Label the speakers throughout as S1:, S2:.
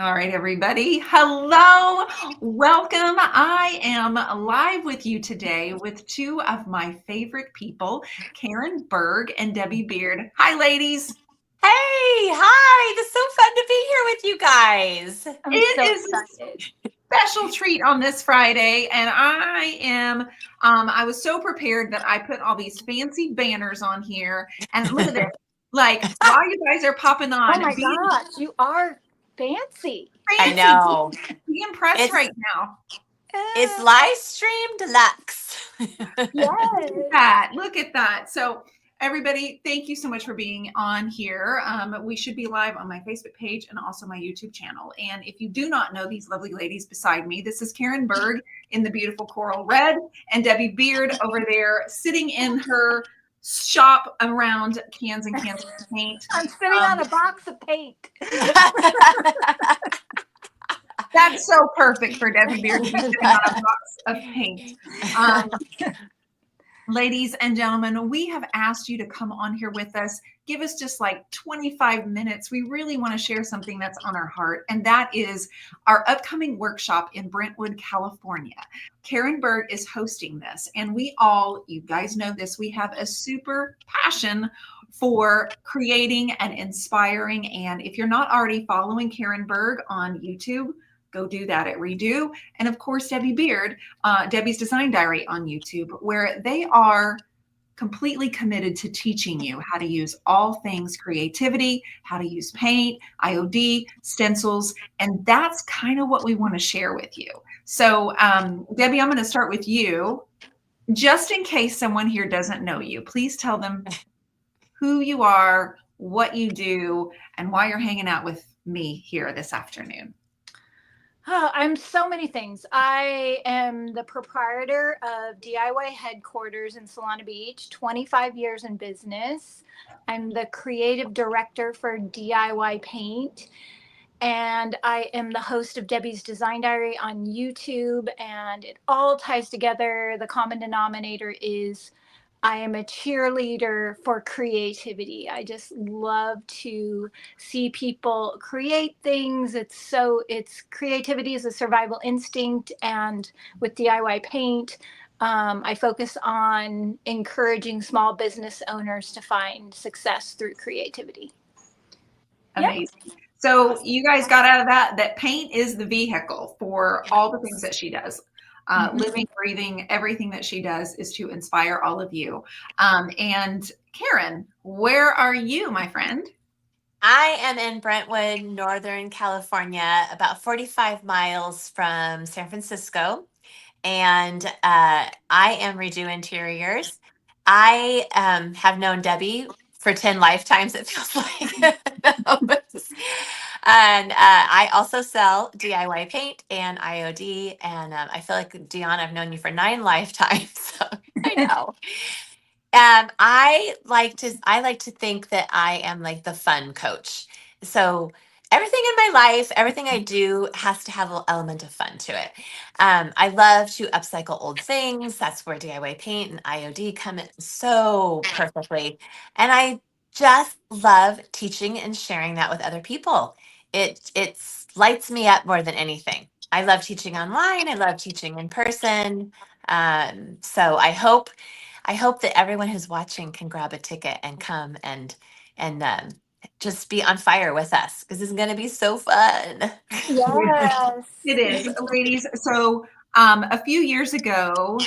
S1: All right, everybody. Hello. Welcome. I am live with you today with two of my favorite people, Karen Berg and Debbie Beard. Hi, ladies.
S2: Hey, hi. It's so fun to be here with you guys.
S3: I'm
S1: It
S3: so
S1: is
S3: excited.
S1: a special treat on this Friday, and I was so prepared that I put all these fancy banners on here. And look at this. Like, while you guys are popping
S3: Oh
S1: on,
S3: my
S1: be
S3: gosh, you are fancy.
S2: I
S1: fancy,
S2: know.
S1: be impressed
S2: It's
S1: right now.
S2: it's
S3: Uh,
S2: live stream deluxe.
S3: yes.
S1: Look at that. So everybody, thank you so much for being on here. We should be live on my Facebook page and also my YouTube channel. And if you do not know these lovely ladies beside me, this is Karen Berg in the beautiful coral red and Debbie Beard over there sitting in her shop around cans and cans of paint.
S3: I'm sitting
S1: Um,
S3: on a box of paint.
S1: that's so perfect for Debbie Beard to be sitting on a box of paint. Um, Ladies and gentlemen, we have asked you to come on here with us. Give us just like 25 minutes. We really want to share something that's on our heart, and that is our upcoming workshop in Brentwood, California. Karen Berg is hosting this, and we all, you guys know this, we have a super passion for creating and inspiring. And if you're not already following Karen Berg on YouTube, go do that at Redo. And of course, Debbie Beard, Debbie's Design Diary on YouTube, where they are completely committed to teaching you how to use all things creativity, how to use paint, IOD, stencils, and that's kind of what we want to share with you. So, Debbie, I'm going to start with you. Just in case someone here doesn't know you, please tell them who you are, what you do, and why you're hanging out with me here this afternoon.
S3: Oh, I'm so many things. I am the proprietor of DIY headquarters in Solana Beach, 25 years in business. I'm the creative director for DIY Paint. And I am the host of Debbie's Design Diary on YouTube, and it all ties together. The common denominator is I am a cheerleader for creativity. I just love to see people create things. It's creativity is a survival instinct. And with DIY paint, I focus on encouraging small business owners to find success through creativity.
S1: Amazing. So you guys got out of that paint is the vehicle for all the things that she does. Living, breathing, everything that she does is to inspire all of you. And Karen, where are you, my friend?
S2: I am in Brentwood, Northern California, about 45 miles from San Francisco. And I am Redo Interiors. I have known Debbie for 10 lifetimes, it feels like. No, and I also sell DIY paint and IOD. And I feel like, Dion, I've known you for 9 lifetimes. So I know. I like to think that I am like the fun coach. So everything in my life, everything I do has to have an element of fun to it. I love to upcycle old things. That's where DIY paint and IOD come in so perfectly. And I just love teaching and sharing that with other people. It lights me up more than anything. I love teaching online. I love teaching in person. So I hope that everyone who's watching can grab a ticket and come and just be on fire with us because it's going to be so fun.
S3: Yes.
S1: It is, ladies. So a few years ago,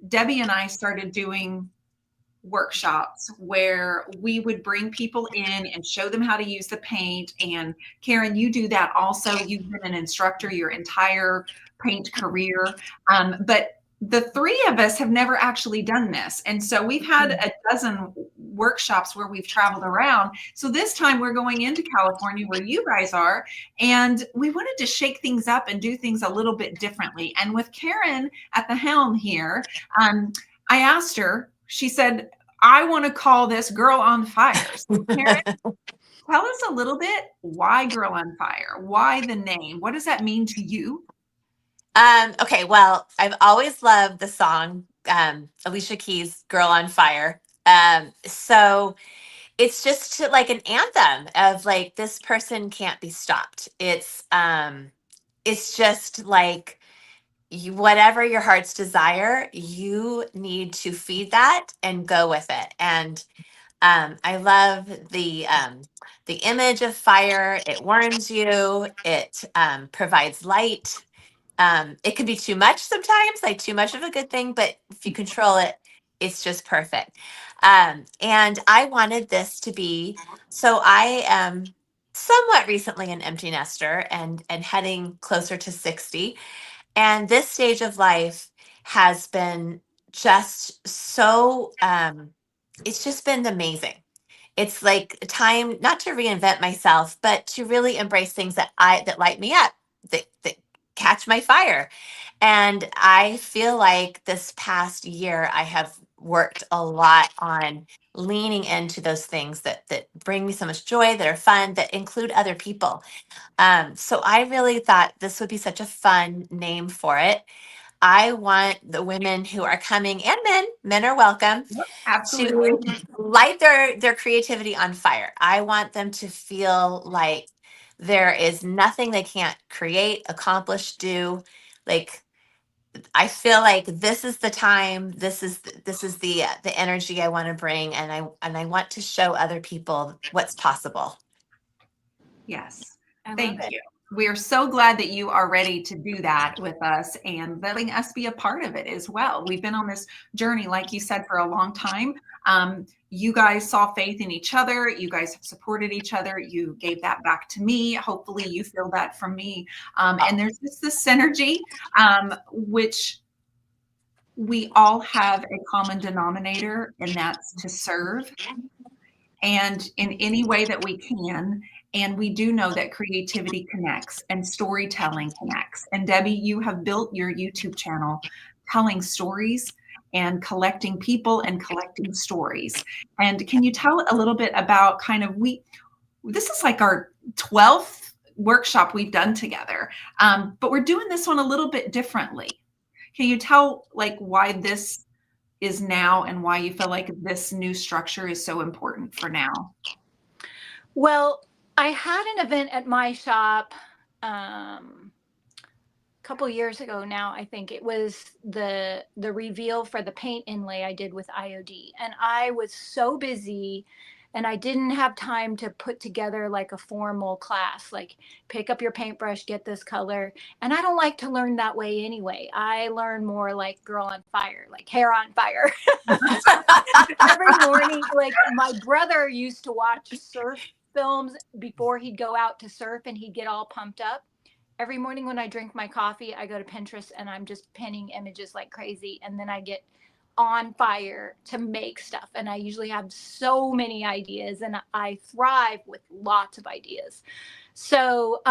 S1: Debbie and I started doing workshops where we would bring people in and show them how to use the paint. And Karen, you do that also. You've been an instructor your entire paint career. But the three of us have never actually done this. And so we've had a dozen workshops where we've traveled around. So this time we're going into California where you guys are. And we wanted to shake things up and do things a little bit differently. And with Karen at the helm here, I asked her, she said, I want to call this Girl on Fire. So Karen, tell us a little bit why Girl on Fire? Why the name? What does that mean to you?
S2: Okay, well, I've always loved the song Alicia Keys' "Girl on Fire." So it's just like an anthem of like, this person can't be stopped. It's just like, whatever your heart's desire, you need to feed that and go with it. And I love the image of fire. It warms you. It provides light. It can be too much sometimes, like too much of a good thing, but if you control it, it's just perfect. And I wanted this to be, so I am somewhat recently an empty nester and heading closer to 60. And this stage of life has been just so, it's just been amazing. It's like time not to reinvent myself, but to really embrace things that light me up, that catch my fire. And I feel like this past year I have worked a lot on leaning into those things that bring me so much joy, that are fun, that include other people. So I really thought this would be such a fun name for it. I want the women who are coming, and men are welcome,
S1: Absolutely.
S2: to light their creativity on fire. I want them to feel like there is nothing they can't create, accomplish, do. Like, I feel like this is the time. This is the energy I want to bring, and I want to show other people what's possible.
S1: Yes.
S3: I love
S1: Thank
S3: it.
S1: you. We are so glad that you are ready to do that with us and letting us be a part of it as well. We've been on this journey, like you said, for a long time. You guys saw faith in each other. You guys have supported each other. You gave that back to me. Hopefully you feel that from me. And there's just this synergy, which we all have a common denominator, and that's to serve, and in any way that we can. And we do know that creativity connects and storytelling connects. And Debbie, you have built your YouTube channel telling stories and collecting people and collecting stories. And can you tell a little bit about this is like our 12th workshop we've done together, but we're doing this one a little bit differently. Can you tell like why this is now and why you feel like this new structure is so important for now?
S3: Well, I had an event at my shop a couple years ago now. I think it was the reveal for the paint inlay I did with IOD, and I was so busy and I didn't have time to put together like a formal class, like pick up your paintbrush, get this color. And I don't like to learn that way anyway. I learn more like girl on fire, like hair on fire. Every morning, like my brother used to watch surf films before he'd go out to surf and he'd get all pumped up. Every morning when I drink my coffee, I go to Pinterest and I'm just pinning images like crazy. And then I get on fire to make stuff. And I usually have so many ideas and I thrive with lots of ideas. So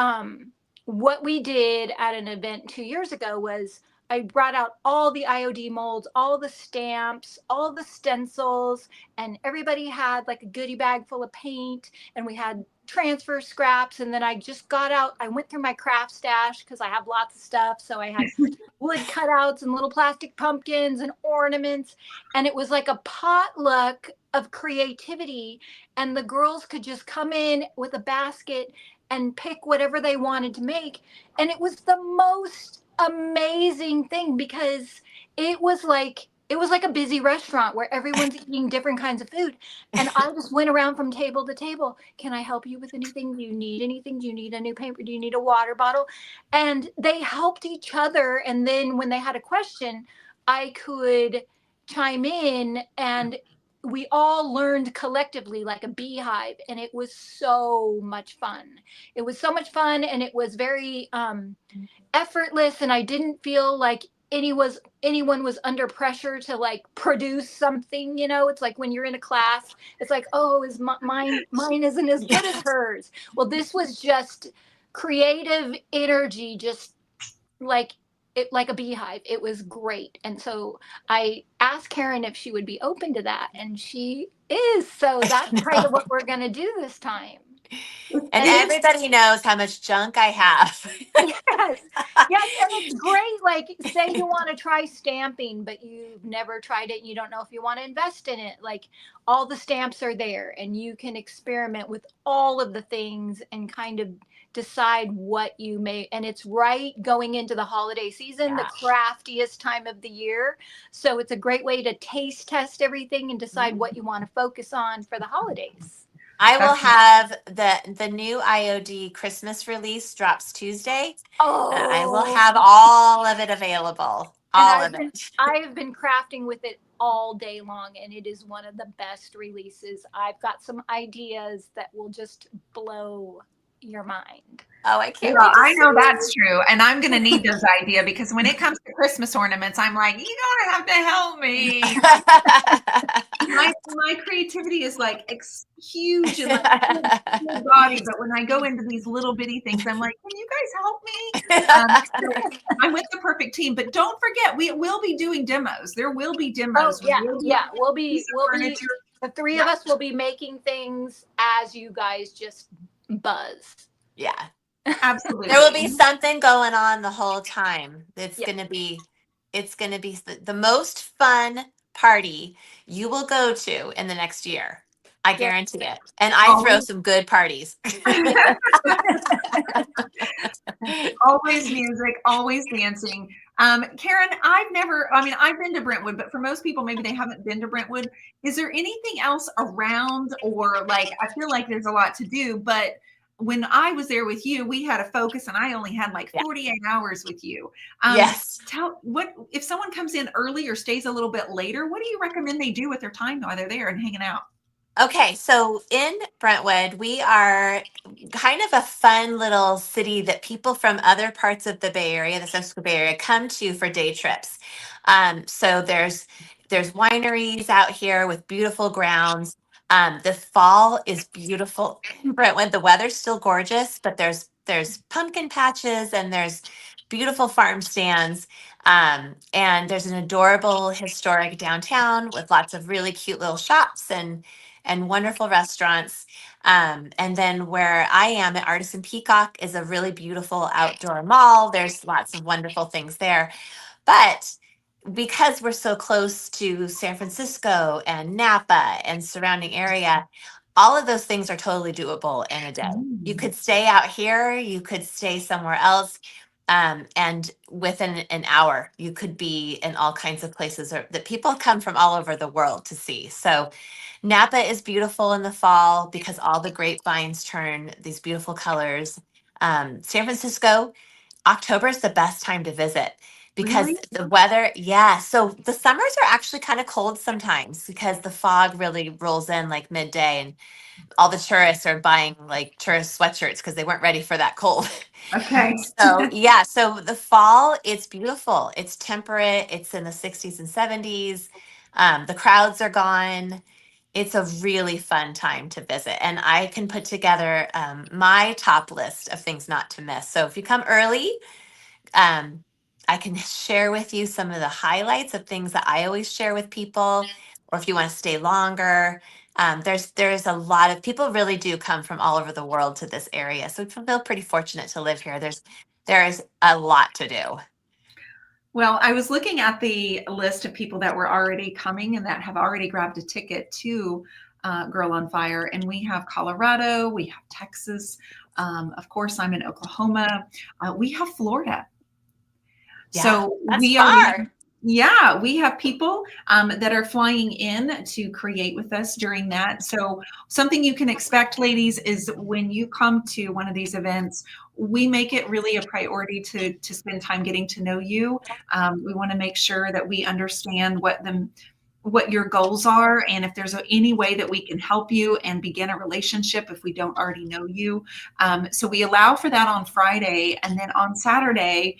S3: what we did at an event 2 years ago was I brought out all the IOD molds, all the stamps, all the stencils, and everybody had like a goodie bag full of paint, and we had transfer scraps. And then I just I went through my craft stash because I have lots of stuff. So I had wood cutouts and little plastic pumpkins and ornaments. And it was like a potluck of creativity. And the girls could just come in with a basket and pick whatever they wanted to make. And it was the most amazing thing because it was like a busy restaurant where everyone's eating different kinds of food. And I just went around from table to table. Can I help you with anything? Do you need anything? Do you need a new paper? Do you need a water bottle? And they helped each other. And then when they had a question, I could chime in and we all learned collectively like a beehive. And it was so much fun. It was so much fun. And it was very effortless. And I didn't feel like anyone was under pressure to like produce something. It's like when you're in a class, it's like, oh, is mine isn't as good as hers. Well, this was just creative energy, just like a beehive. It was great. And so I asked Karen if she would be open to that, and she is. So that's kind of what we're going to do this time.
S2: And everybody knows how much junk I have.
S3: Yes. Yeah, and it's great. Like, say you want to try stamping, but you've never tried it and you don't know if you want to invest in it. Like, all the stamps are there, and you can experiment with all of the things and kind of decide what you may. And it's right going into the holiday season, the
S2: Yeah.
S3: craftiest time of the year. So it's a great way to taste test everything and decide what you want to focus on for the holidays.
S2: I will
S1: That's
S2: have the new IOD Christmas release drops Tuesday. And I will
S3: Oh,
S2: have all of it available.
S3: and
S2: All of it.
S3: I have been crafting with it all day long, and it is one of the best releases. I've got some ideas that will just blow your mind.
S2: Oh, I can't
S1: Well,
S2: wait to
S1: I know
S2: see.
S1: that's true, and I'm going to need those ideas because when it comes to Christmas ornaments, I'm like, you're going to have to help me. My creativity is like huge and like full body, but when I go into these little bitty things, I'm like, can you guys help me? So I'm with the perfect team, but don't forget, we will be doing demos. There will be
S3: Oh
S1: demos.
S3: yeah,
S1: We will do
S3: yeah.
S1: a piece of furniture.
S3: The three of us will be making things as you guys just buzz.
S2: Yeah.
S1: Absolutely.
S2: There will be something going on the whole time. It's
S3: Yeah.
S2: gonna be the most fun party you will go to in the next year. I
S3: Yeah.
S2: guarantee it. And I throw some good parties.
S1: Always music, always dancing. Karen, I've been to Brentwood, but for most people, maybe they haven't been to Brentwood. Is there anything else around, or like, I feel like there's a lot to do, but when I was there with you, we had a focus and I only had like
S2: Yeah.
S1: 48 hours with you.
S2: Yes.
S1: What if someone comes in early or stays a little bit later, what do you recommend they do with their time while they're there and hanging out?
S2: Okay, so in Brentwood, we are kind of a fun little city that people from other parts of the Bay Area, the San Francisco Bay Area, come to for day trips. So there's wineries out here with beautiful grounds. The fall is beautiful in Brentwood. The weather's still gorgeous, but there's pumpkin patches and there's beautiful farm stands. And there's an adorable historic downtown with lots of really cute little shops and wonderful restaurants. And then where I am at Artisan Peacock is a really beautiful outdoor mall. There's lots of wonderful things there. But because we're so close to San Francisco and Napa and surrounding area, all of those things are totally doable in a day. You could stay out here, you could stay somewhere else. And within an hour, you could be in all kinds of places that people come from all over the world to see. So Napa is beautiful in the fall because all the grapevines turn these beautiful colors. San Francisco, October is the best time to visit because
S1: Really?
S2: the weather, yeah. So the summers are actually kind of cold sometimes because the fog really rolls in like midday and all the tourists are buying like tourist sweatshirts because they weren't ready for that cold.
S1: Okay.
S2: So yeah, so the fall, it's beautiful. It's temperate. It's in the 60s and 70s. The crowds are gone. It's a really fun time to visit, and I can put together my top list of things not to miss. So if you come early, um, I can share with you some of the highlights of things that I always share with people, or if you want to stay longer. There's a lot of people really do come from all over the world to this area, so I feel pretty fortunate to live here. There's a lot to do.
S1: Well, I was looking at the list of people that were already coming and that have already grabbed a ticket to Girl on Fire. And we have Colorado, we have Texas. Of course, I'm in Oklahoma. We have Florida.
S2: Yeah,
S1: So
S2: that's far.
S1: yeah, we have people that are flying in to create with us during that. So something you can expect, ladies, is when you come to one of these events, we make it really a priority to spend time getting to know you. We want to make sure that we understand what your goals are, and if there's any way that we can help you and begin a relationship if we don't already know you. So we allow for that on Friday, and then on Saturday,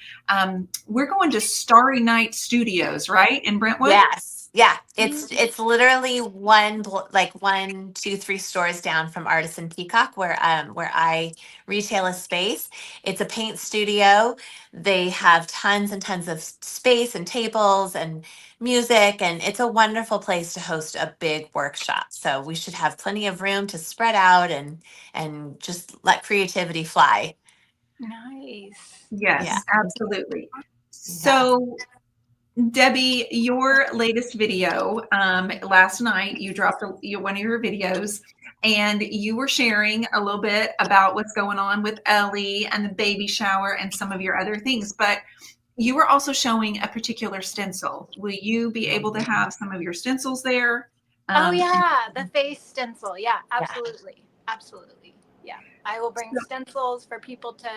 S1: we're going to Starry Night Studios, right, in Brentwood?
S2: Yes. Yeah. It's literally like 1, 2, 3 stores down from Artisan Peacock where I retail a space. It's a paint studio. They have tons and tons of space and tables and music, and it's a wonderful place to host a big workshop. So we should have plenty of room to spread out and just let creativity fly.
S3: Nice.
S1: Yes,
S2: Yeah.
S1: absolutely. So, Debbie, your latest video, last night you dropped one of your videos and you were sharing a little bit about what's going on with Ellie and the baby shower and some of your other things, but you were also showing a particular stencil. Will you be able to have some of your stencils there?
S3: Oh yeah, the face stencil. Yeah,
S2: Yeah.
S3: absolutely. Absolutely. Yeah. I will bring stencils for people to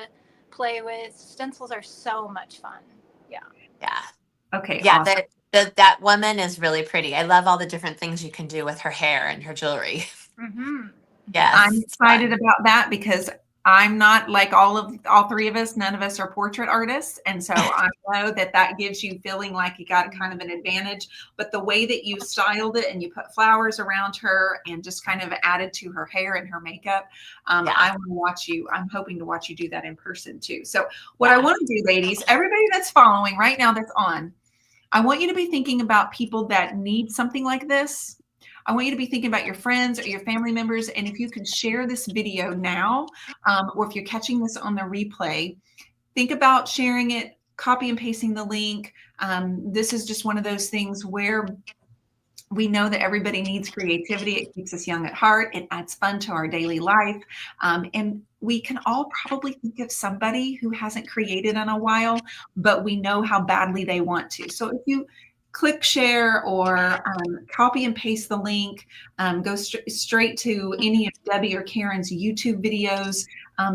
S3: play with. Stencils are so much fun. Yeah.
S2: Yeah.
S1: Okay,
S2: Yeah.
S1: awesome.
S2: That woman is really pretty. I love all the different things you can do with her hair and her jewelry.
S3: Mm-hmm.
S2: Yes.
S1: I'm
S2: It's
S1: excited
S2: fun.
S1: about that because I'm not like all three of us. None of us are portrait artists, and so I know that gives you feeling like you got kind of an advantage. But the way that you styled it and you put flowers around her and just kind of added to her hair and her makeup,
S2: Yeah.
S1: I want to watch you. I'm hoping to watch you do that in person too. So what
S2: Yeah.
S1: I want to do, ladies, everybody that's following right now that's on, I want you to be thinking about people that need something like this. I want you to be thinking about your friends or your family members. And if you can share this video now, or if you're catching this on the replay, think about sharing it, copy and pasting the link. This is just one of those things where we know that everybody needs creativity. It keeps us young at heart. It adds fun to our daily life. And we can all probably think of somebody who hasn't created in a while, but we know how badly they want to. So if you click share or copy and paste the link, go straight to any of Debbie or Karen's YouTube videos,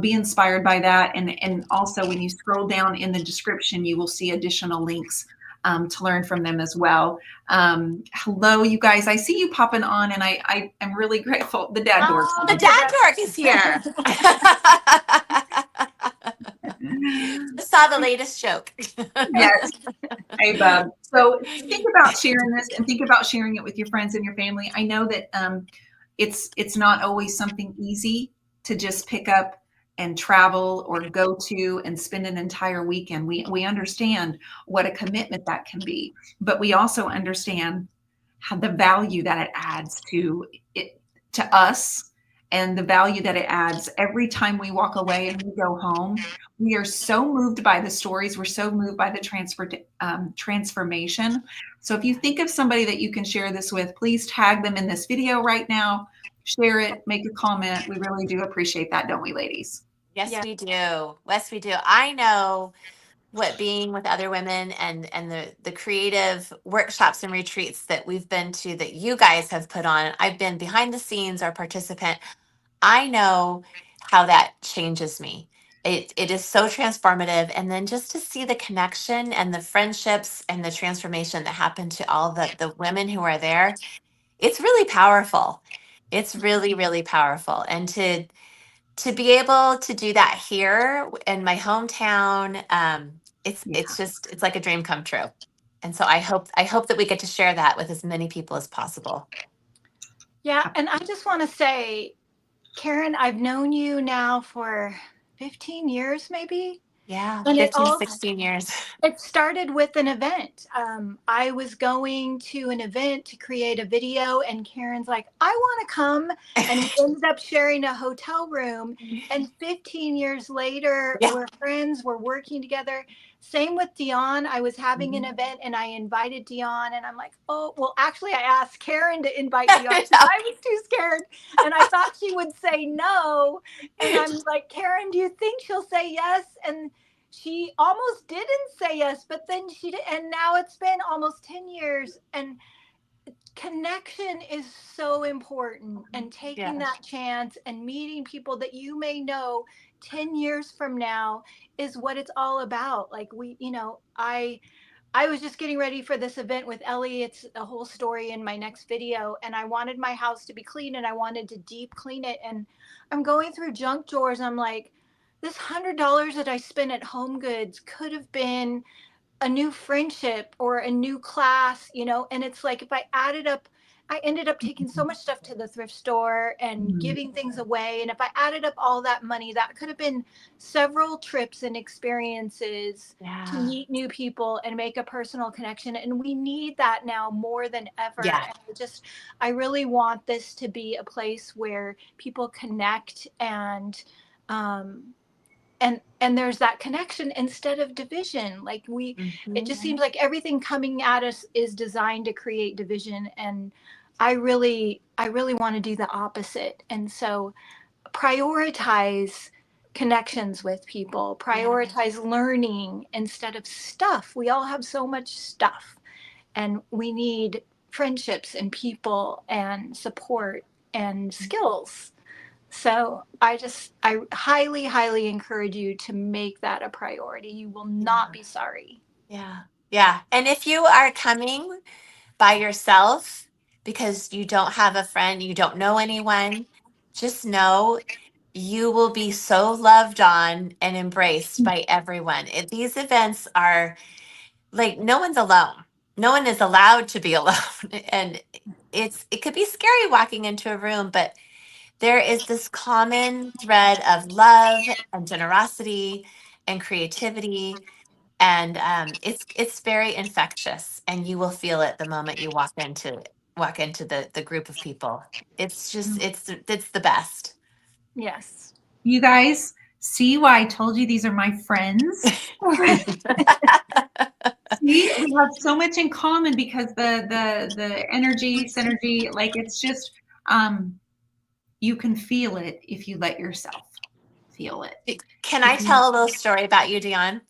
S1: be inspired by that. And also when you scroll down in the description, you will see additional links to learn from them as well. Hello, you guys. I see you popping on, and I am really grateful. The dad dork.
S3: Oh,
S2: The dad dork is here. Just saw the latest joke.
S1: Yes. Hey, Bub. So think about sharing this and think about sharing it with your friends and your family. I know that it's not always something easy to just pick up and travel or go to and spend an entire weekend. We understand what a commitment that can be, but we also understand how the value that it adds to it, to us, and the value that it adds every time we walk away and we go home. We are so moved by the stories. We're so moved by the transformation. So if you think of somebody that you can share this with, please tag them in this video right now, share it, make a comment. We really do appreciate that, don't we, ladies?
S2: Yes,
S3: Yeah.
S2: we do. Yes, we do. I know what being with other women and the creative workshops and retreats that we've been to that you guys have put on. I've been behind the scenes or participant. I know how that changes me. It is so transformative. And then just to see the connection and the friendships and the transformation that happened to all the women who are there, it's really powerful. It's really, really powerful. And to be able to do that here in my hometown, it's just it's like a dream come true. And so I hope that we get to share that with as many people as possible.
S3: Yeah. And I just want to say, Karen, I've known you now for 15 years, maybe.
S2: Yeah,
S3: And
S2: 15, 16 years.
S3: it started with an event. I was going to an event to create a video, and Karen's like, I want to come. And we ended up sharing a hotel room. And 15 years later,
S2: Yeah.
S3: we're friends, we're working together. Same with Dion. I was having an event and I invited Dion, and I'm like, oh, well, actually, I asked Karen to invite Dion. I was too scared. And I thought she would say no. And I'm like, Karen, do you think she'll say yes? And she almost didn't say yes, but then she did. And now it's been almost 10 years. And connection is so important, and taking
S2: Yeah.
S3: that chance and meeting people that you may know 10 years from now is what it's all about. Like I was just getting ready for this event with Ellie. It's a whole story in my next video. And I wanted my house to be clean and I wanted to deep clean it. And I'm going through junk drawers. I'm like, this $100 that I spent at Home Goods could have been a new friendship or a new class, and it's like, if I added up, I ended up taking so much stuff to the thrift store and giving things away. And if I added up all that money, that could have been several trips and experiences to
S2: Yeah.
S3: meet new people and make a personal connection. And we need that now more than ever.
S2: Yeah.
S3: And I really want this to be a place where people connect, and there's that connection instead of division. Like it just seems like everything coming at us is designed to create division. And I really want to do the opposite. And so prioritize connections with people, prioritize learning instead of stuff. We all have so much stuff, and we need friendships and people and support and skills. So I highly, highly encourage you to make that a priority. You will not be sorry.
S2: Yeah. Yeah. And if you are coming by yourself because you don't have a friend, you don't know anyone, just know you will be so loved on and embraced by everyone. These events are like, no one's alone. No one is allowed to be alone. And it could be scary walking into a room, but there is this common thread of love and generosity and creativity, and it's very infectious, and you will feel it the moment you walk into the group of people. It's just it's the best.
S3: Yes.
S1: You guys see why I told you these are my friends? See, we have so much in common because the energy, synergy, like it's just you can feel it if you let yourself feel it.
S2: Can I tell a little story about you, Dion?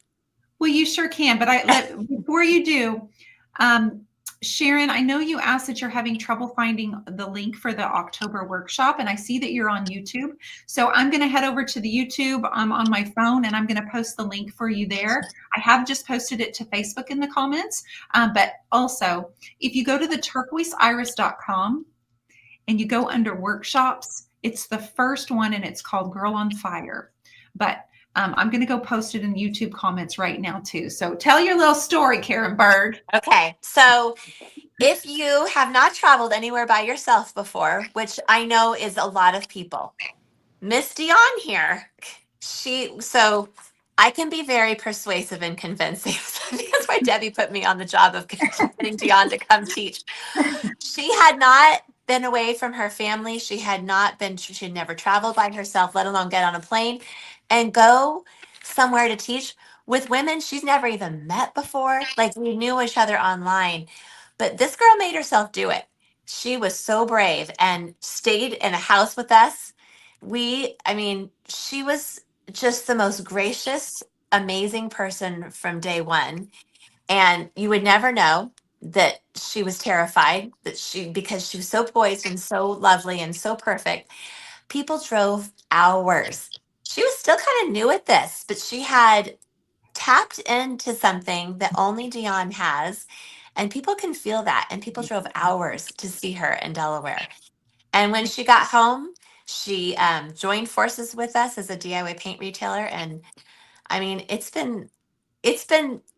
S1: Well, you sure can, but before you do, Sharon, I know you asked that you're having trouble finding the link for the October workshop, and I see that you're on YouTube. So I'm going to head over to the YouTube on my phone, and I'm going to post the link for you there. I have just posted it to Facebook in the comments, but also if you go to the turquoiseiris.com and you go under workshops, it's the first one, and it's called Girl on Fire. But I'm going to go post it in YouTube comments right now too. So tell your little story, Karen Berg.
S2: Okay. So if you have not traveled anywhere by yourself before, which I know is a lot of people, Miss Dion here, so I can be very persuasive and convincing. That's why Debbie put me on the job of getting Dion to come teach. She had not been away from her family. She had never traveled by herself, let alone get on a plane and go somewhere to teach with women she's never even met before. Like, we knew each other online, but this girl made herself do it. She was so brave and stayed in a house with us. She was just the most gracious, amazing person from day one. And you would never know that she was terrified, because she was so poised and so lovely and so perfect. People drove hours. She was still kind of new at this, but she had tapped into something that only Dion has. And people can feel that. And people drove hours to see her in Delaware. And when she got home, she joined forces with us as a DIY paint retailer. And I mean, it's been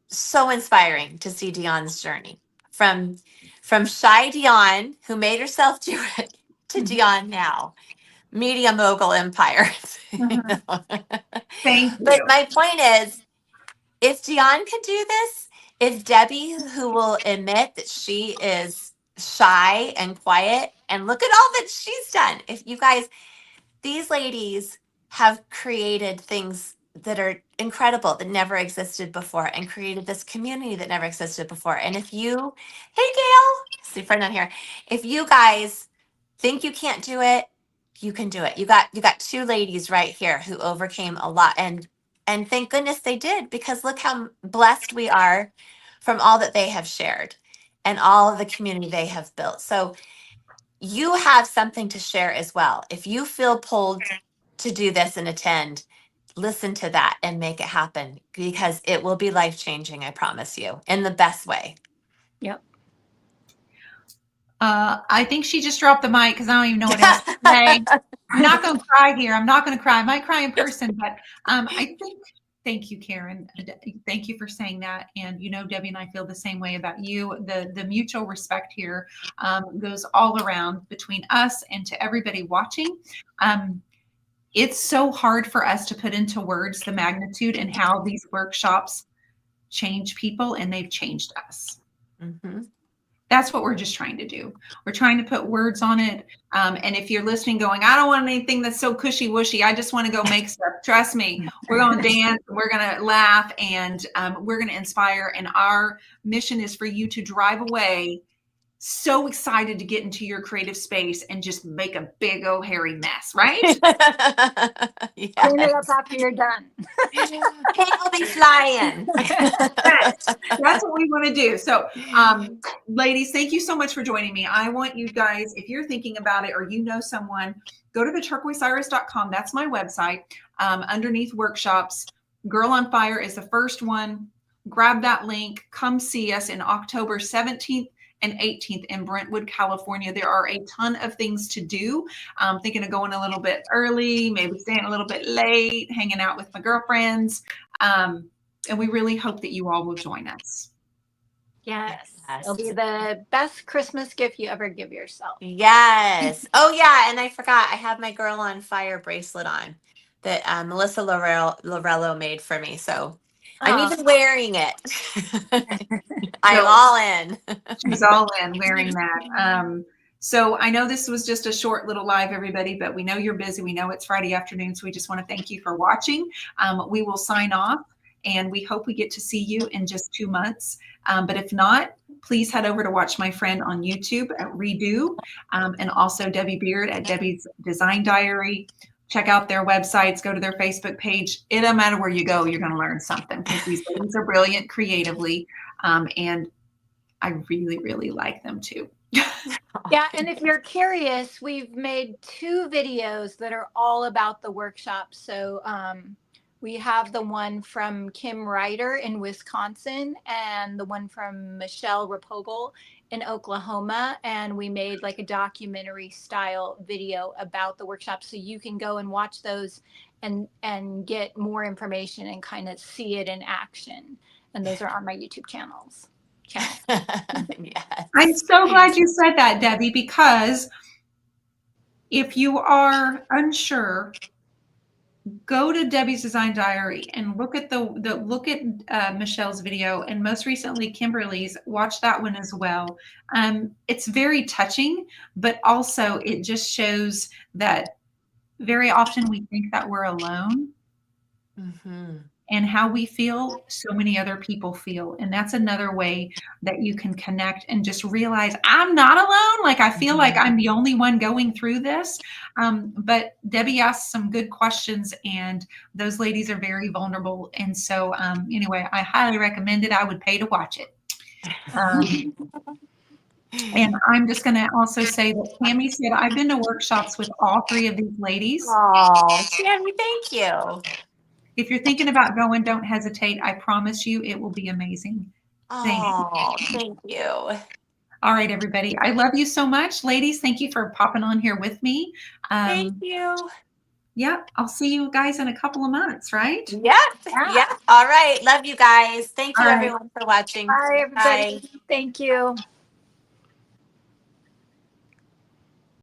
S2: so inspiring to see Dion's journey from shy Dion who made herself do it to Dion now, media mogul empire.
S1: Thank
S2: But
S1: you.
S2: my point is, if Dion can do this, if Debbie, who will admit that she is shy and quiet, and look at all that she's done. If you guys, these ladies have created things that are incredible, that never existed before, and created this community that never existed before. And if you, hey Gail, see friend on here, if you guys think you can't do it, you can do it. You got two ladies right here who overcame a lot, and thank goodness they did, because look how blessed we are from all that they have shared and all of the community they have built. So you have something to share as well. If you feel pulled to do this and attend, listen to that and make it happen, because it will be life-changing, I promise you, in the best way.
S3: Yep.
S1: I think she just dropped the mic because I don't even know what else to say. I'm not going to cry here. I'm not going to cry. I might cry in person, but I think, thank you, Karen. Thank you for saying that. And Debbie and I feel the same way about you. The mutual respect here goes all around between us and to everybody watching. It's so hard for us to put into words the magnitude and how these workshops change people, and they've changed us.
S2: Mm-hmm.
S1: That's what we're just trying to do. We're trying to put words on it. And if you're listening going, I don't want anything that's so cushy wushy. I just want to go make stuff. Trust me, we're going to dance, we're going to laugh, and we're going to inspire. And our mission is for you to drive away so excited to get into your creative space and just make a big old hairy mess, right?
S3: Clean it up after you're done.
S2: Paint will be flying.
S1: Yes, that's what we want to do. So, ladies, thank you so much for joining me. I want you guys, if you're thinking about it or you know someone, go to the turquoiseiris.com. That's my website. Underneath workshops, Girl on Fire is the first one. Grab that link. Come see us in October 17th and 18th in Brentwood, California. There are a ton of things to do. I'm thinking of going a little bit early, maybe staying a little bit late, hanging out with my girlfriends. And we really hope that you all will join us.
S3: Yes. It'll be the best Christmas gift you ever give yourself.
S2: Yes. Oh, yeah. And I forgot, I have my Girl on Fire bracelet on that Melissa Lorello made for me. So I'm even wearing it. I'm all in.
S1: She's all in wearing that. So I know this was just a short little live, everybody, but we know you're busy. We know it's Friday afternoon, so we just want to thank you for watching. We will sign off, and we hope we get to see you in just 2 months. But if not, please head over to watch my friend on YouTube at Redo, and also Debbie Beard at Debbie's Design Diary. Check out their websites, go to their Facebook page. It doesn't matter where you go, you're going to learn something because these ladies are brilliant creatively. And I really, really like them too.
S3: Yeah, and if you're curious, we've made 2 videos that are all about the workshop. So we have the one from Kim Ryder in Wisconsin and the one from Michelle Rapogel in Oklahoma. And we made like a documentary style video about the workshop. So you can go and watch those and get more information and kind of see it in action. And those are on my YouTube channels.
S2: Yes.
S1: I'm so glad you said that, Debbie, because if you are unsure, go to Debbie's Design Diary and look at Michelle's video, and most recently Kimberly's. Watch that one as well. It's very touching, but also it just shows that very often we think that we're alone.
S2: Mm-hmm.
S1: And how we feel, so many other people feel. And that's another way that you can connect and just realize I'm not alone. Like I feel like I'm the only one going through this. But Debbie asked some good questions, and those ladies are very vulnerable. And so anyway, I highly recommend it. I would pay to watch it. And I'm just going to also say that Tammy said, I've been to workshops with all 3 of these ladies.
S2: Oh, Tammy, thank you.
S1: If you're thinking about going, don't hesitate. I promise you it will be amazing.
S2: Thank you.
S1: All right, everybody. I love you so much. Ladies, thank you for popping on here with me.
S2: Thank you.
S1: Yeah, I'll see you guys in a couple of months, right?
S2: Yeah. All right. Love you guys. Thank you,
S1: All right.
S2: everyone, for watching.
S3: Bye, everybody. Thank you.